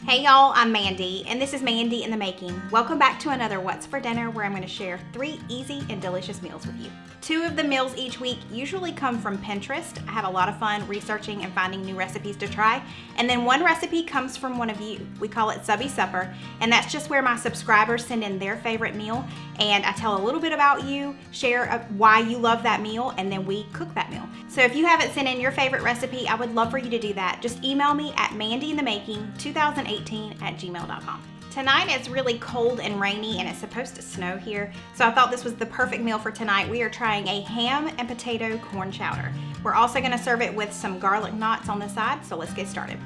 Hey y'all, I'm Mandy, and this is Mandy in the Making. Welcome back to another What's for Dinner, where I'm going to share 3 easy and delicious meals with you. 2 of the meals each week usually come from Pinterest. I have a lot of fun researching and finding new recipes to try. And then 1 recipe comes from one of you. We call it Subby Supper, and that's just where my subscribers send in their favorite meal, and I tell a little bit about you, share why you love that meal, and then we cook that meal. So if you haven't sent in your favorite recipe, I would love for you to do that. Just email me at mandyinthemaking2018@gmail.com. Tonight it's really cold and rainy and it's supposed to snow here, so I thought this was the perfect meal for tonight. We are trying a ham and potato corn chowder. We're also going to serve it with some garlic knots on the side, so let's get started.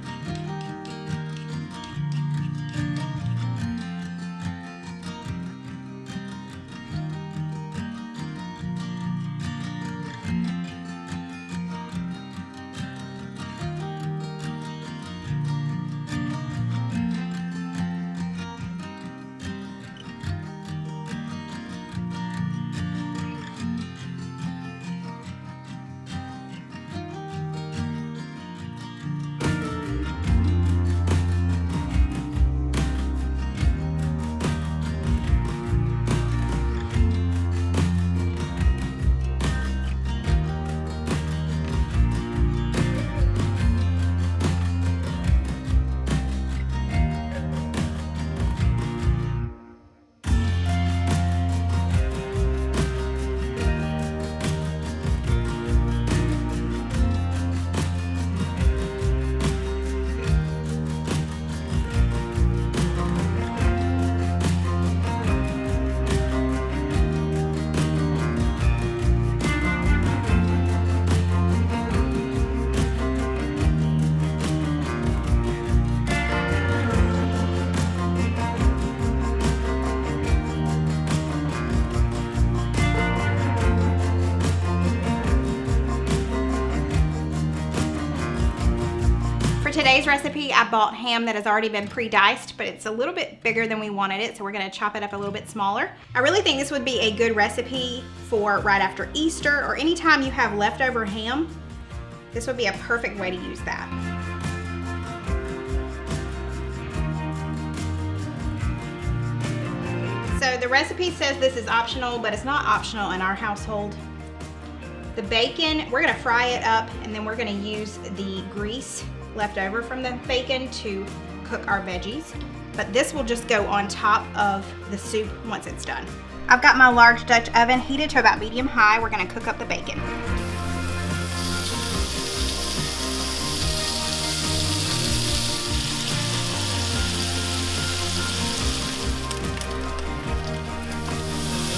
For today's recipe, I bought ham that has already been pre-diced, but it's a little bit bigger than we wanted it, so we're gonna chop it up a little bit smaller. I really think this would be a good recipe for right after Easter or anytime you have leftover ham. This would be a perfect way to use that. So the recipe says this is optional, but it's not optional in our household. The bacon, we're gonna fry it up and then we're gonna use the grease left over from the bacon to cook our veggies. But this will just go on top of the soup once it's done. I've got my large Dutch oven heated to about medium high. We're gonna cook up the bacon.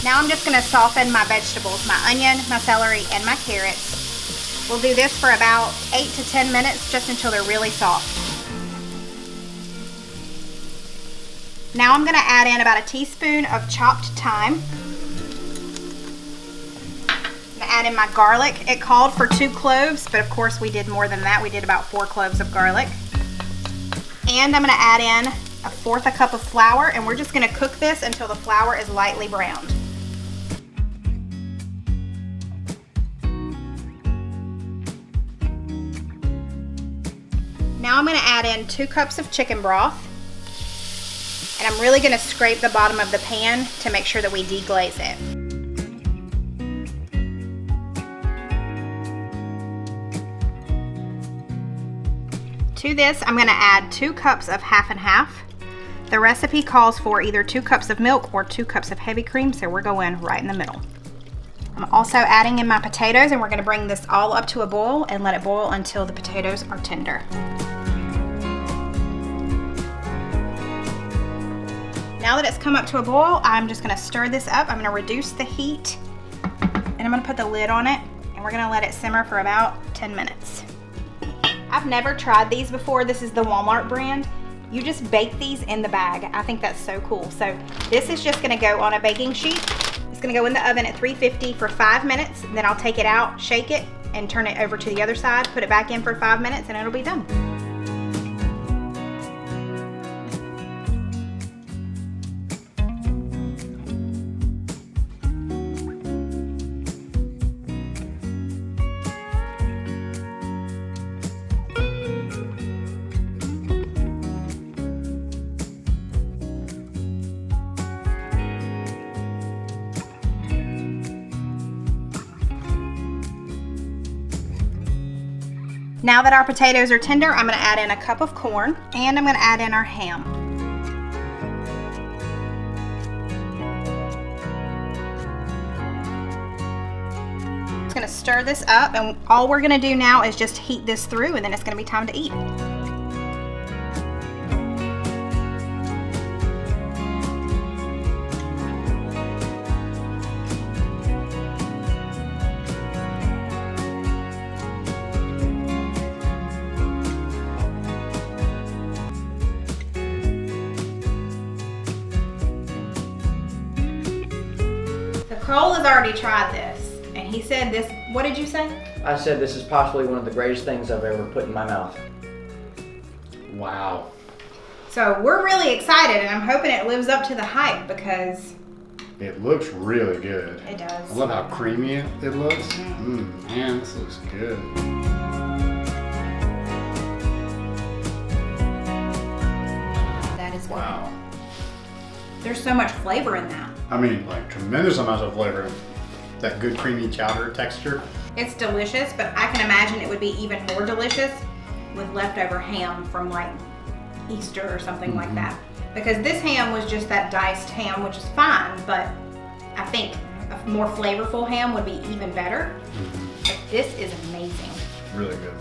Now I'm just gonna soften my vegetables, my onion, my celery, and my carrots. We'll do this for about 8 to 10 minutes, just until they're really soft. Now I'm gonna add in about a teaspoon of chopped thyme. I'm gonna add in my garlic. It called for 2 cloves, but of course we did more than that. We did about 4 cloves of garlic. And I'm gonna add in 1/4 cup of flour, and we're just gonna cook this until the flour is lightly browned. Now I'm going to add in 2 cups of chicken broth, and I'm really going to scrape the bottom of the pan to make sure that we deglaze it. To this, I'm going to add 2 cups of half and half. The recipe calls for either 2 cups of milk or 2 cups of heavy cream, so we're going right in the middle. I'm also adding in my potatoes, and we're going to bring this all up to a boil and let it boil until the potatoes are tender. Now that it's come up to a boil, I'm just going to stir this up. I'm going to reduce the heat, and I'm going to put the lid on it, and we're going to let it simmer for about 10 minutes. I've never tried these before. This is the Walmart brand. You just bake these in the bag. I think that's so cool. So this is just going to go on a baking sheet. It's going to go in the oven at 350 for 5 minutes. Then I'll take it out, shake it, and turn it over to the other side, put it back in for 5 minutes, and it'll be done. Now that our potatoes are tender, I'm gonna add in a cup of corn and I'm gonna add in our ham. Just gonna stir this up, and all we're gonna do now is just heat this through, and then it's gonna be time to eat. Cole has already tried this, and he said this, what did you say? I said this is possibly one of the greatest things I've ever put in my mouth. Wow. So we're really excited, and I'm hoping it lives up to the hype because It looks really good. it does. I love how creamy it looks. Man, this looks good. That is good. Wow. There's so much flavor in that. I mean, like tremendous amounts of flavor. That good creamy chowder texture. It's delicious, but I can imagine it would be even more delicious with leftover ham from like Easter or something like that. Because this ham was just that diced ham, which is fine, but I think a more flavorful ham would be even better. But this is amazing. Really good.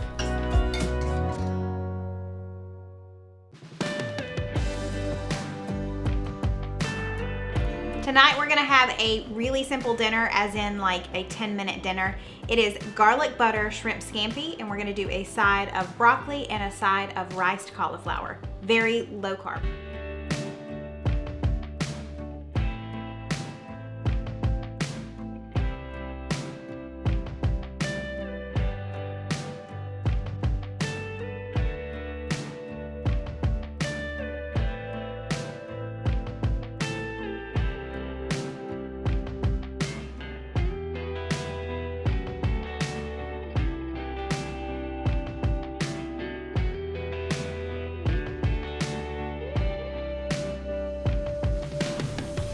Tonight we're gonna have a really simple dinner, as in like a 10-minute dinner. It is garlic butter shrimp scampi, and we're gonna do a side of broccoli and a side of riced cauliflower. Very low carb.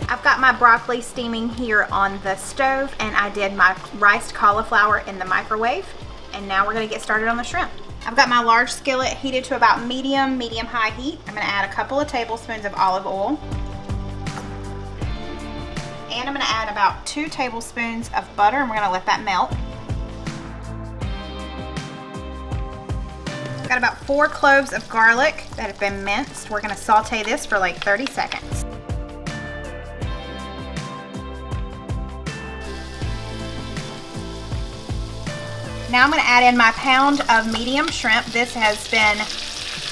I've got my broccoli steaming here on the stove, and I did my riced cauliflower in the microwave. And now we're gonna get started on the shrimp. I've got my large skillet heated to about medium-high heat. I'm gonna add a couple of tablespoons of olive oil. And I'm gonna add about 2 tablespoons of butter, and we're gonna let that melt. I've got about 4 cloves of garlic that have been minced. We're gonna saute this for like 30 seconds. Now I'm going to add in my pound of medium shrimp. This has been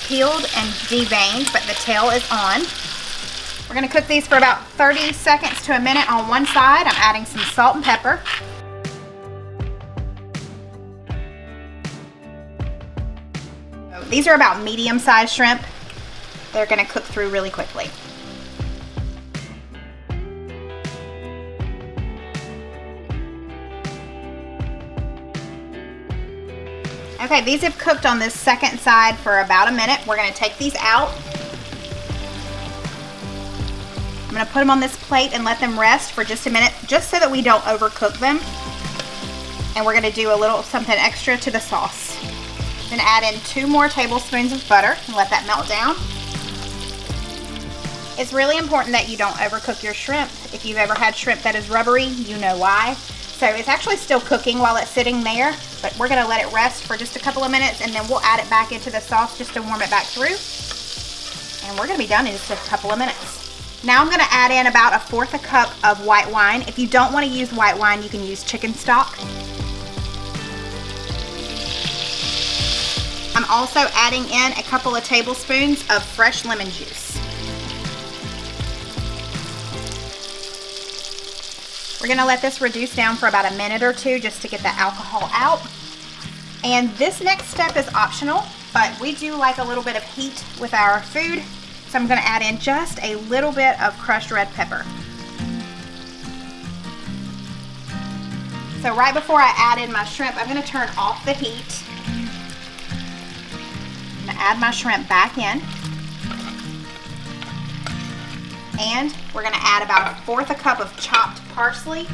peeled and deveined, but the tail is on. We're going to cook these for about 30 seconds to a minute on one side. I'm adding some salt and pepper. These are about medium-sized shrimp. They're going to cook through really quickly. Okay, these have cooked on this second side for about a minute. We're gonna take these out. I'm gonna put them on this plate and let them rest for just a minute, just so that we don't overcook them. And we're gonna do a little something extra to the sauce. Then add in 2 more tablespoons of butter and let that melt down. It's really important that you don't overcook your shrimp. If you've ever had shrimp that is rubbery, you know why. So it's actually still cooking while it's sitting there, but we're gonna let it rest for just a couple of minutes, and then we'll add it back into the sauce just to warm it back through. And we're gonna be done in just a couple of minutes. Now I'm gonna add in about 1/4 cup of white wine. If you don't wanna use white wine, you can use chicken stock. I'm also adding in a couple of tablespoons of fresh lemon juice. We're gonna let this reduce down for about a minute or 2 just to get the alcohol out. And this next step is optional, but we do like a little bit of heat with our food. So I'm gonna add in just a little bit of crushed red pepper. So right before I add in my shrimp, I'm gonna turn off the heat. I'm gonna add my shrimp back in. And we're gonna add about 1/4 cup of chopped parsley.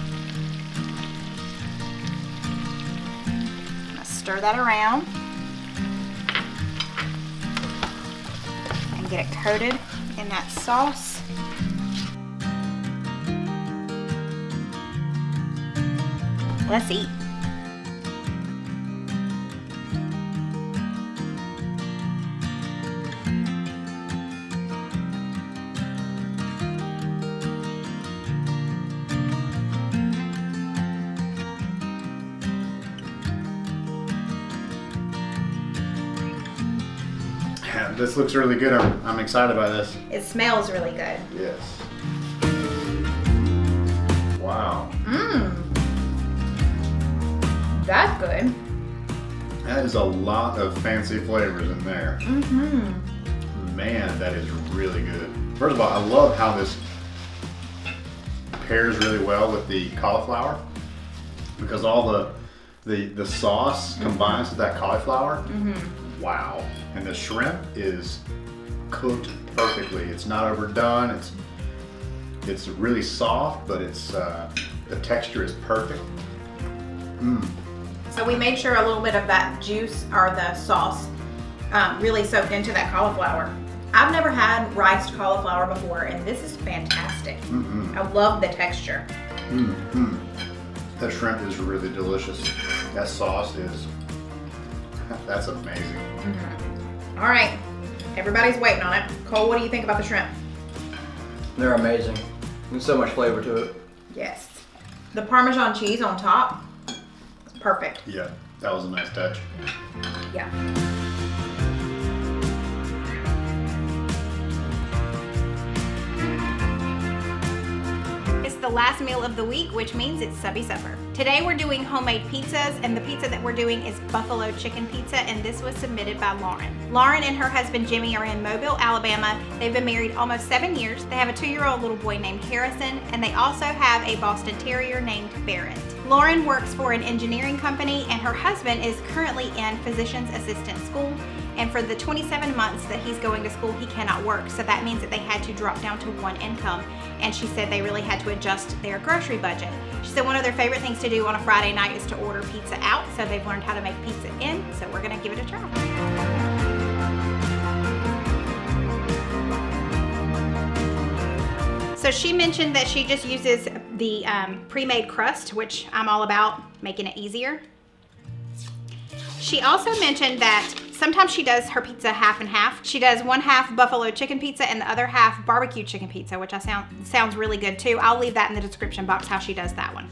I'm gonna stir that around. get it coated in that sauce. Let's eat. Yeah, this looks really good. I'm excited by this. It smells really good. Yes. Wow. That's good. That is a lot of fancy flavors in there. Man, that is really good. First of all, I love how this pairs really well with the cauliflower, because all the sauce combines with that cauliflower. Wow. And the shrimp is cooked perfectly. It's not overdone. It's really soft, but it's the texture is perfect. So we made sure a little bit of that juice or the sauce really soaked into that cauliflower. I've never had riced cauliflower before, and this is fantastic. I love the texture. That shrimp is really delicious. That sauce is, that's amazing. All right, everybody's waiting on it. Cole, what do you think about the shrimp? They're amazing. There's so much flavor to it. Yes. The Parmesan cheese on top, it's perfect. Yeah, that was a nice touch. Yeah. It's the last meal of the week, which means it's subby supper. Today we're doing homemade pizzas, and the pizza that we're doing is buffalo chicken pizza, and this was submitted by Lauren. Lauren and her husband Jimmy are in Mobile, Alabama. They've been married almost 7 years. They have a 2-year-old little boy named Harrison, and they also have a Boston Terrier named Barrett. Lauren works for an engineering company, and her husband is currently in physician's assistant school. And for the 27 months that he's going to school, he cannot work. So that means that they had to drop down to one income. And she said they really had to adjust their grocery budget. She said one of their favorite things to do on a Friday night is to order pizza out. So they've learned how to make pizza in. So we're gonna give it a try. So she mentioned that she just uses the pre-made crust, which I'm all about making it easier. She also mentioned that sometimes she does her pizza half and half. She does one half buffalo chicken pizza and the other half barbecue chicken pizza, which sounds really good too. I'll leave that in the description box how she does that one.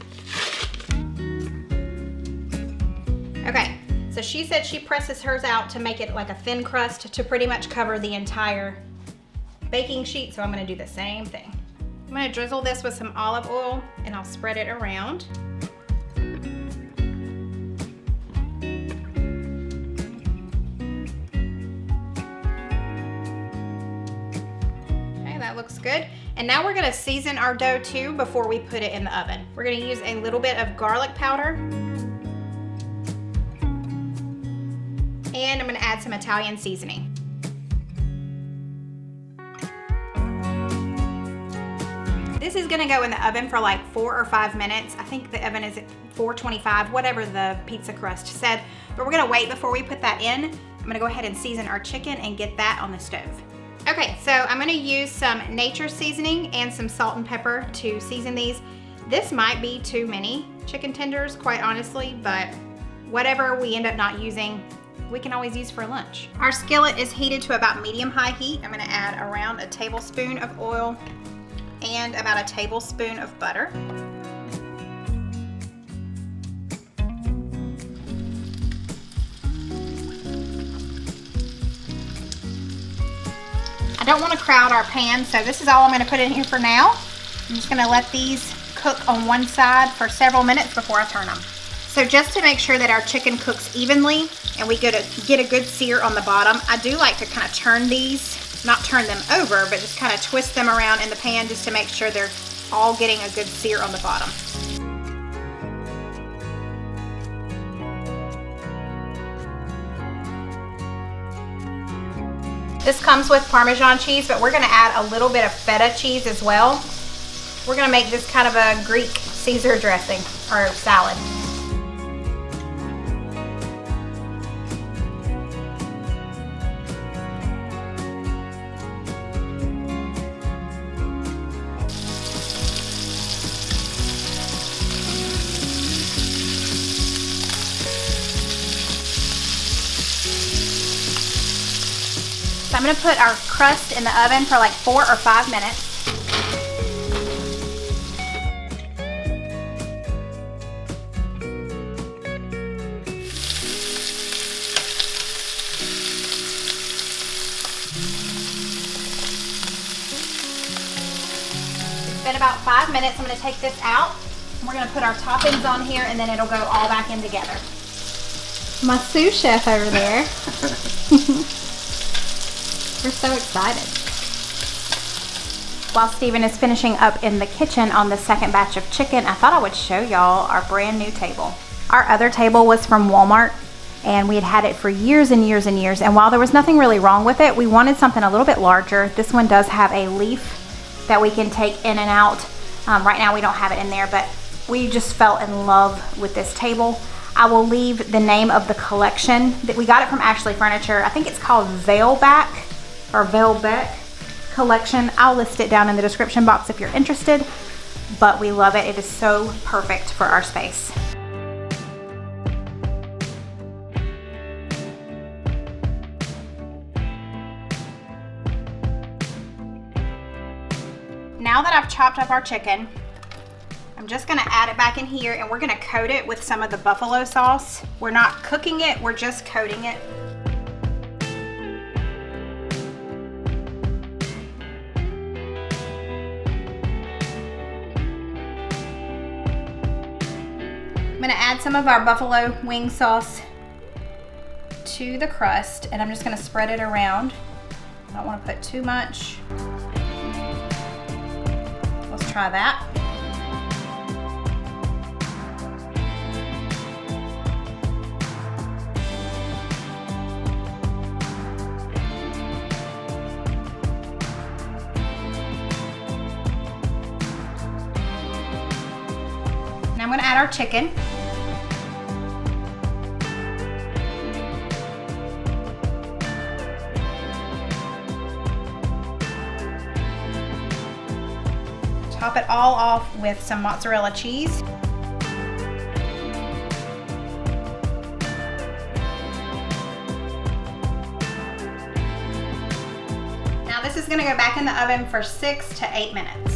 Okay, so she said she presses hers out to make it like a thin crust to pretty much cover the entire baking sheet. So I'm gonna do the same thing. I'm gonna drizzle this with some olive oil and I'll spread it around. That looks good. And now we're gonna season our dough too before we put it in the oven. We're gonna use a little bit of garlic powder. And I'm gonna add some Italian seasoning. This is gonna go in the oven for like 4 or 5 minutes. I think the oven is at 425, whatever the pizza crust said. But we're gonna wait before we put that in. I'm gonna go ahead and season our chicken and get that on the stove. Okay, so I'm gonna use some nature seasoning and some salt and pepper to season these. This might be too many chicken tenders, quite honestly, but whatever we end up not using, we can always use for lunch. Our skillet is heated to about medium-high heat. I'm gonna add around a tablespoon of oil and about a tablespoon of butter. I don't want to crowd our pan, so this is all I'm going to put in here for now. I'm just going to let these cook on one side for several minutes before I turn them. So just to make sure that our chicken cooks evenly and we get a good sear on the bottom, I do like to kind of turn these, not turn them over, but just kind of twist them around in the pan just to make sure they're all getting a good sear on the bottom. This comes with Parmesan cheese, but we're gonna add a little bit of feta cheese as well. We're gonna make this kind of a Greek Caesar dressing or salad. I'm gonna put our crust in the oven for like 4 or 5 minutes. It's been about 5 minutes. I'm gonna take this out. We're gonna put our toppings on here and then it'll go all back in together. My sous chef over there. We're so excited. While Steven is finishing up in the kitchen on the second batch of chicken, I thought I would show y'all our brand new table. Our other table was from Walmart and we had had it for years and years and years. And while there was nothing really wrong with it, we wanted something a little bit larger. This one does have a leaf that we can take in and out. Right now we don't have it in there, but we just fell in love with this table. I will leave the name of the collection that we got it from Ashley Furniture. I think it's called Valebeck or Valebeck Collection. I'll list it down in the description box if you're interested, but we love it. It is so perfect for our space. Now that I've chopped up our chicken, I'm just gonna add it back in here and we're gonna coat it with some of the buffalo sauce. We're not cooking it, we're just coating it. I'm gonna add some of our buffalo wing sauce to the crust and I'm just gonna spread it around. I don't wanna put too much. Let's try that. Now I'm going to add our chicken. Top it all off with some mozzarella cheese. Now this is going to go back in the oven for 6 to 8 minutes.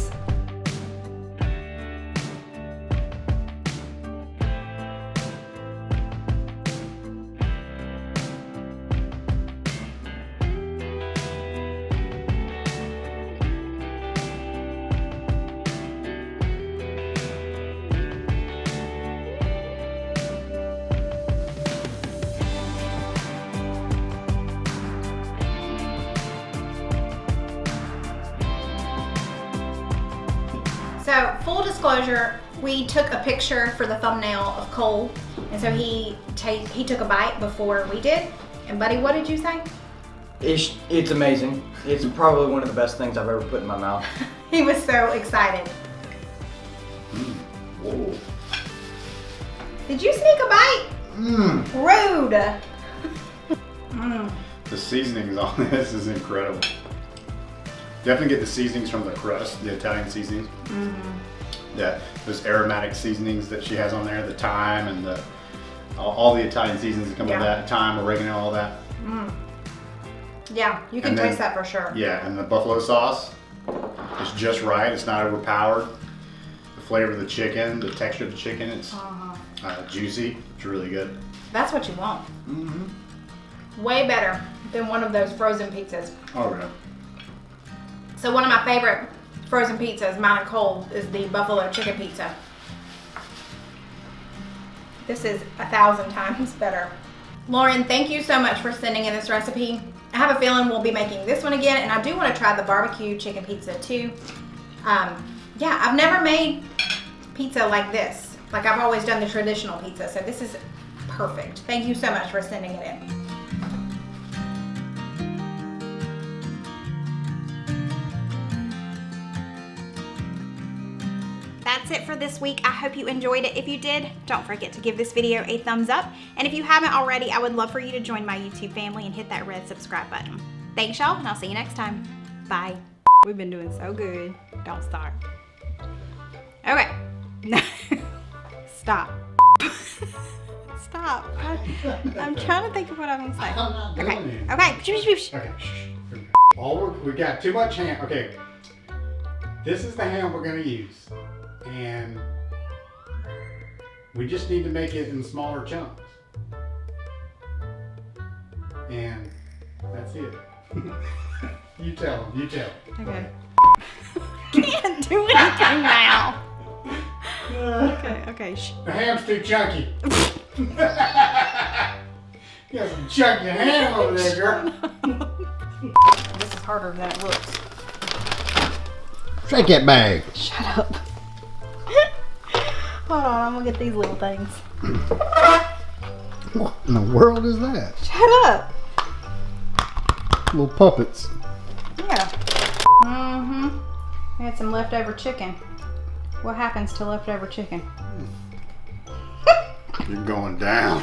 So full disclosure, we took a picture for the thumbnail of Cole, and so he took a bite before we did. And buddy, what did you say? It's amazing. It's probably one of the best things I've ever put in my mouth. He was so excited. Whoa. Did you sneak a bite? Rude. The seasonings on this is incredible. Definitely get the seasonings from the crust, the Italian seasonings. Those aromatic seasonings that she has on there, the thyme and all the Italian seasonings that come with that, thyme, oregano, all that. Yeah, you can taste that for sure. Yeah, and the buffalo sauce is just right. It's not overpowered. The flavor of the chicken, the texture of the chicken, it's juicy. It's really good. That's what you want. Way better than one of those frozen pizzas. Oh yeah. So one of my favorite frozen pizzas, mine and Cole, is the buffalo chicken pizza. This is 1,000 times better. Lauren, thank you so much for sending in this recipe. I have a feeling we'll be making this one again, and I do want to try the barbecue chicken pizza too. Yeah, I've never made pizza like this. Like, I've always done the traditional pizza, so this is perfect. Thank you so much for sending it in. That's it for this week. I hope you enjoyed it. If you did, don't forget to give this video a thumbs up. And if you haven't already, I would love for you to join my YouTube family and hit that red subscribe button. Thanks, y'all, and I'll see you next time. Bye. We've been doing so good. Don't start. Okay. Stop. Stop. I'm trying to think of what I'm going to say. I'm not doing Okay. it. Okay. Okay. Shh. We got too much ham. Okay, this is the ham we're gonna use, and we just need to make it in smaller chunks. And that's it. You tell them. You tell them. Okay. Can't do anything now. Okay. The ham's too chunky. You got some chunky ham over there, girl. This is harder than it looks. Shake that bag. Shut up. Hold on, I'm gonna get these little things. What in the world is that? Shut up. Little puppets. Yeah. I had some leftover chicken. What happens to leftover chicken? You're going down.